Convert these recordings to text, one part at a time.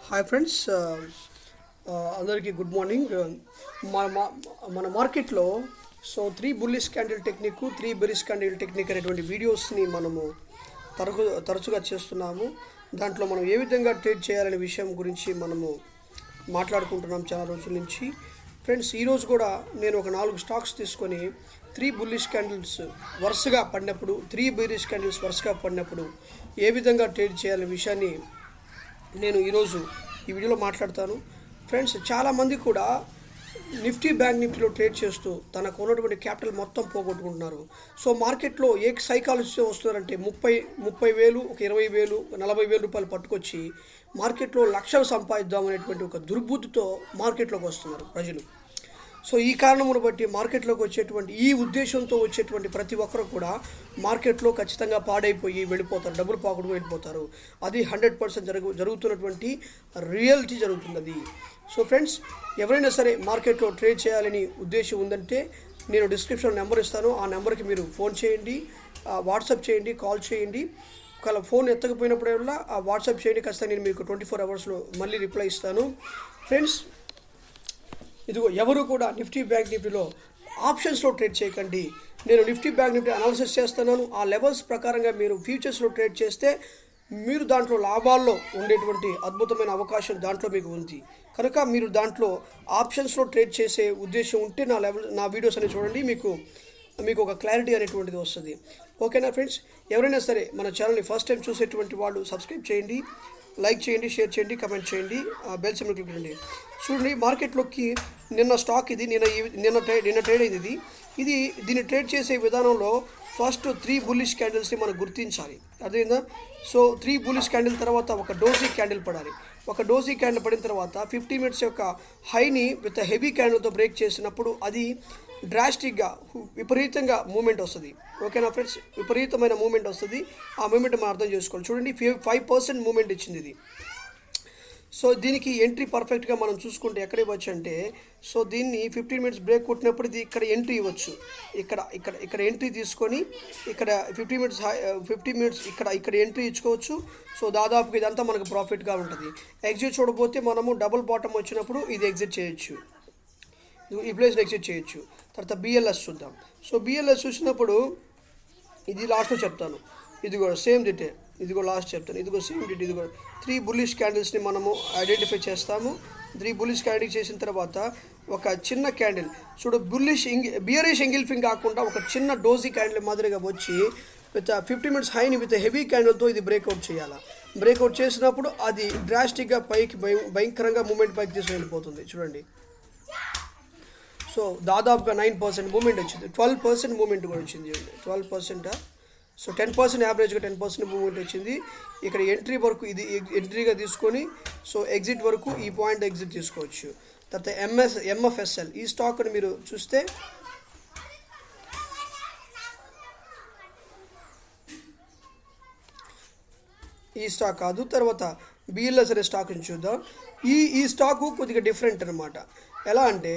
Hi friends, అందరికీ good morning. మన మార్కెట్లో three bullish candle technique, three bearish candle technique అనేటువంటి వీడియోస్ని మనము తరచుగా చేస్తున్నాము. దాంట్లో మనం ఏ విధంగా ట్రేడ్ చేయాలనే విషయం గురించి మనము మాట్లాడుకుంటున్నాం చాలా రోజుల నుంచి. ఫ్రెండ్స్, ఈరోజు కూడా నేను ఒక 4 స్టాక్స్ తీసుకొని త్రీ బుల్లిష్ క్యాండిల్స్ వరుసగా పడినప్పుడు, త్రీ బెరిష్ క్యాండిల్స్ వరుసగా పడినప్పుడు ఏ విధంగా ట్రేడ్ చేయాలనే విషయాన్ని నేను ఈరోజు ఈ వీడియోలో మాట్లాడతాను. ఫ్రెండ్స్, చాలామంది కూడా నిఫ్టీ బ్యాంక్ నిఫ్టీలో ట్రేడ్ చేస్తూ తనకు ఉన్నటువంటి క్యాపిటల్ మొత్తం పోగొట్టుకుంటున్నారు. మార్కెట్లో ఏ సైకాలజీతో వస్తున్నారంటే 30,000, ఒక 20,000, 40,000 రూపాయలు పట్టుకొచ్చి మార్కెట్లో లక్షలు సంపాదిద్దాం అనేటువంటి ఒక దుర్బుద్ధితో మార్కెట్లోకి వస్తున్నారు ప్రజలు. ఈ కారణమును బట్టి మార్కెట్లోకి వచ్చేటువంటి ఈ ఉద్దేశంతో వచ్చేటువంటి ప్రతి ఒక్కరు కూడా మార్కెట్లో ఖచ్చితంగా పాడైపోయి వెళ్ళిపోతారు, డబ్బులు పాకుడు వెళ్ళిపోతారు. అది 100% జరుగుతున్నటువంటి రియాలిటీ జరుగుతుంది అది. ఫ్రెండ్స్, ఎవరైనా సరే మార్కెట్లో ట్రేడ్ చేయాలని ఉద్దేశం ఉందంటే నేను డిస్క్రిప్షన్లో నెంబర్ ఇస్తాను. ఆ నెంబర్కి మీరు ఫోన్ చేయండి, వాట్సాప్ చేయండి, కాల్ చేయండి. ఒకవేళ ఫోన్ ఎత్తకపోయినప్పుడల్లా ఆ వాట్సాప్ చేయండి, ఖచ్చితంగా నేను మీకు 24 అవర్స్లో మళ్ళీ రిప్లై ఇస్తాను. ఫ్రెండ్స్, ఇదిగో ఎవరు కూడా నిఫ్టీ బ్యాంక్ నిఫ్టీలో ఆప్షన్స్లో ట్రేడ్ చేయకండి. నేను నిఫ్టీ బ్యాంక్ నిఫ్టీ అనాలిసిస్ చేస్తున్నాను. ఆ లెవెల్స్ ప్రకారంగా మీరు ఫ్యూచర్స్లో ట్రేడ్ చేస్తే మీరు దాంట్లో లాభాల్లో ఉండేటువంటి అద్భుతమైన అవకాశం దాంట్లో మీకు ఉంది. కనుక మీరు దాంట్లో ఆప్షన్స్లో ట్రేడ్ చేసే ఉద్దేశం ఉంటే నా వీడియోస్ అనేవి చూడండి, మీకు ఒక క్లారిటీ అనేటువంటిది వస్తుంది. ఓకేనా ఫ్రెండ్స్? ఎవరైనా సరే మన ఛానల్ని ఫస్ట్ టైం చూసేటువంటి వాళ్ళు సబ్స్క్రైబ్ చేయండి, లైక్ చేయండి, షేర్ చేయండి, కమెంట్ చేయండి, బెల్ సింబల్ క్లిక్ చేయండి. చూడండి, మార్కెట్లోకి నిన్న స్టాక్ ఇది నిన్న ట్రేడ్ అయింది. దీన్ని ట్రేడ్ చేసే విధానంలో ఫస్ట్ 3 బుల్లిష్ క్యాండిల్స్ని మనం గుర్తించాలి. అదేందా? 3 బుల్లిష్ క్యాండిల్ తర్వాత ఒక డోజీ క్యాండిల్ పడాలి. ఒక డోజీ క్యాండిల్ పడిన తర్వాత 50 మినిట్స్ యొక్క హైని విత్ హెవీ క్యాండిల్తో బ్రేక్ చేసినప్పుడు అది డ్రాస్టిక్గా విపరీతంగా మూమెంట్ వస్తుంది. ఓకేనా ఫ్రెండ్స్? విపరీతమైన మూమెంట్ వస్తుంది. ఆ మూమెంట్ మనం అర్థం చేసుకోవాలి. చూడండి, 5% మూమెంట్ ఇచ్చింది ఇది. దీనికి ఎంట్రీ పర్ఫెక్ట్గా మనం చూసుకుంటే ఎక్కడ ఇవ్వచ్చు అంటే, దీన్ని 15 మినిట్స్ బ్రేక్ కొట్టినప్పుడు ఇది ఇక్కడ ఎంట్రీ ఇవ్వచ్చు. ఇక్కడ ఎంట్రీ తీసుకొని ఇక్కడ 50 మినిట్స్ ఇక్కడ ఎంట్రీ ఇచ్చుకోవచ్చు. దాదాపుగా ఇదంతా మనకు ప్రాఫిట్గా ఉంటుంది. ఎగ్జిట్ చూడబోతే మనము డబుల్ బాటమ్ వచ్చినప్పుడు ఇది ఎగ్జిట్ చేయొచ్చు, ఈ ప్లేస్లో ఎగ్జిట్ చేయొచ్చు. తర్వాత బిఎల్ఎస్ చూద్దాం. బిఎల్ఎస్ చూసినప్పుడు ఇది లాస్ట్లో చెప్తాను. ఇది కూడా సేమ్ డిటే, ఇది కూడా లాస్ట్ చెప్తాను. ఇది కూడా సేమ్ డిటే. ఇది కూడా 3 బుల్లిష్ క్యాండిల్స్ని మనము ఐడెంటిఫై చేస్తాము. 3 బుల్లిష్ క్యాండిల్ చేసిన తర్వాత ఒక చిన్న క్యాండిల్ చూడు, బియరిష్ ఎంగిల్ఫింగ్ కాకుండా ఒక చిన్న డోజీ క్యాండిల్ మాదిరిగా వచ్చి విత్ 50 మినిట్స్ హైని విత్ హెవీ క్యాండిల్తో ఇది బ్రేక్అవుట్ చేయాలి. బ్రేక్అవుట్ చేసినప్పుడు అది డ్రాస్టిక్గా పైకి భయంకరంగా మూమెంట్ పైకి తీసుకు వెళ్ళిపోతుంది. చూడండి, దాదాపుగా 9% మూమెంట్ వచ్చింది, 12% మూమెంట్ కూడా వచ్చింది. 12%, 10% యావరేజ్గా 10% మూమెంట్ వచ్చింది. ఇక్కడ ఎంట్రీ వరకు ఇది ఎంట్రీగా తీసుకొని ఎగ్జిట్ వరకు ఈ పాయింట్ ఎగ్జిట్ తీసుకోవచ్చు. తర్వాత ఎంఎఫ్ఎస్ఎల్ ఈ స్టాక్ని మీరు చూస్తే ఈ స్టాక్ కాదు. తర్వాత బిఎల్ఎస్ అనే స్టాక్ని చూద్దాం. ఈ స్టాకు కొద్దిగా డిఫరెంట్ అనమాట. ఎలా అంటే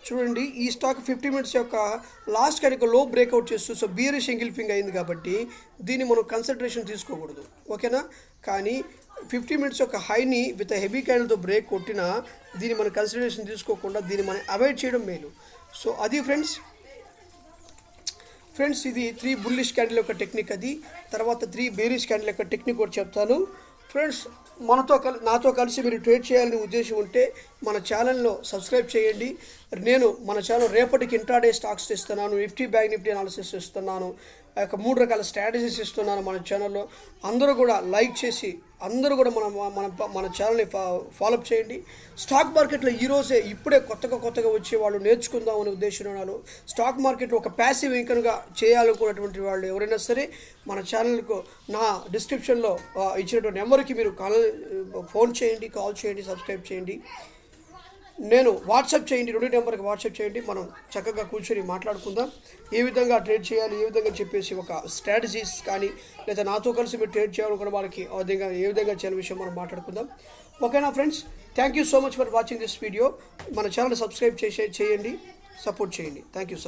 చూడండి, ఈ స్టాక్ 50 మినిట్స్ యొక్క లాస్ట్ కనుక లో బ్రేక్అవుట్ చేస్తూ బియరిష్ ఎంగిల్ఫింగ్ అయింది కాబట్టి దీన్ని మనం కన్సిడరేషన్ తీసుకోకూడదు. ఓకేనా? కానీ 50 మినిట్స్ యొక్క హైని విత్ హెవీ క్యాండిల్తో బ్రేక్ కొట్టినా దీన్ని మనం కన్సిడరేషన్ తీసుకోకుండా దీన్ని మనం అవాయిడ్ చేయడం మేలు. అది ఫ్రెండ్స్, ఇది 3 బుల్లిష్ క్యాండిల్ యొక్క టెక్నిక్. అది తర్వాత 3 బేరిష్ క్యాండిల్ యొక్క టెక్నిక్ కూడా చెప్తాను. ఫ్రెండ్స్, నాతో కలిసి మీరు ట్రేడ్ చేయాలని ఉద్దేశం ఉంటే మన ఛానల్లో సబ్స్క్రైబ్ చేయండి. నేను మన ఛానల్ రేపటికి ఇంట్రాడే స్టాక్స్ ఇస్తున్నాను, నిఫ్టీ బ్యాంక్ నిఫ్టీ అనాలిసిస్ ఇస్తున్నాను, 3 రకాల స్ట్రాటజీస్ ఇస్తున్నాను మన ఛానల్లో. అందరూ కూడా లైక్ చేసి అందరూ కూడా మన ఛానల్ని ఫాలోఅప్ చేయండి. స్టాక్ మార్కెట్లో ఇప్పుడే కొత్తగా వచ్చే వాళ్ళు నేర్చుకుందాం అనే ఉద్దేశం వాళ్ళు, స్టాక్ మార్కెట్లో ఒక ప్యాసివ్ ఇన్కమ్గా చేయాలనుకున్నటువంటి వాళ్ళు ఎవరైనా సరే మన ఛానల్కు నా డిస్క్రిప్షన్లో ఇచ్చినటువంటి నెంబర్కి మీరు ఫోన్ చేయండి, కాల్ చేయండి, సబ్స్క్రైబ్ చేయండి. నేను వాట్సాప్ చేయండి, 2 నెంబర్కి వాట్సాప్ చేయండి. మనం చక్కగా కూర్చొని మాట్లాడుకుందాం. ఏ విధంగా ట్రేడ్ చేయాలి, ఏ విధంగా చెప్పేసి ఒక స్ట్రాటజీస్ కానీ లేదా నాతో కలిసి మీరు ట్రేడ్ చేయాలనుకున్న వాళ్ళకి ఏ విధంగా చేయాలి విషయం మనం మాట్లాడుకుందాం. ఓకేనా friends? Thank you so much for watching this video. మన ఛానల్ సబ్స్క్రైబ్ చేయండి, సపోర్ట్ చేయండి. Thank you.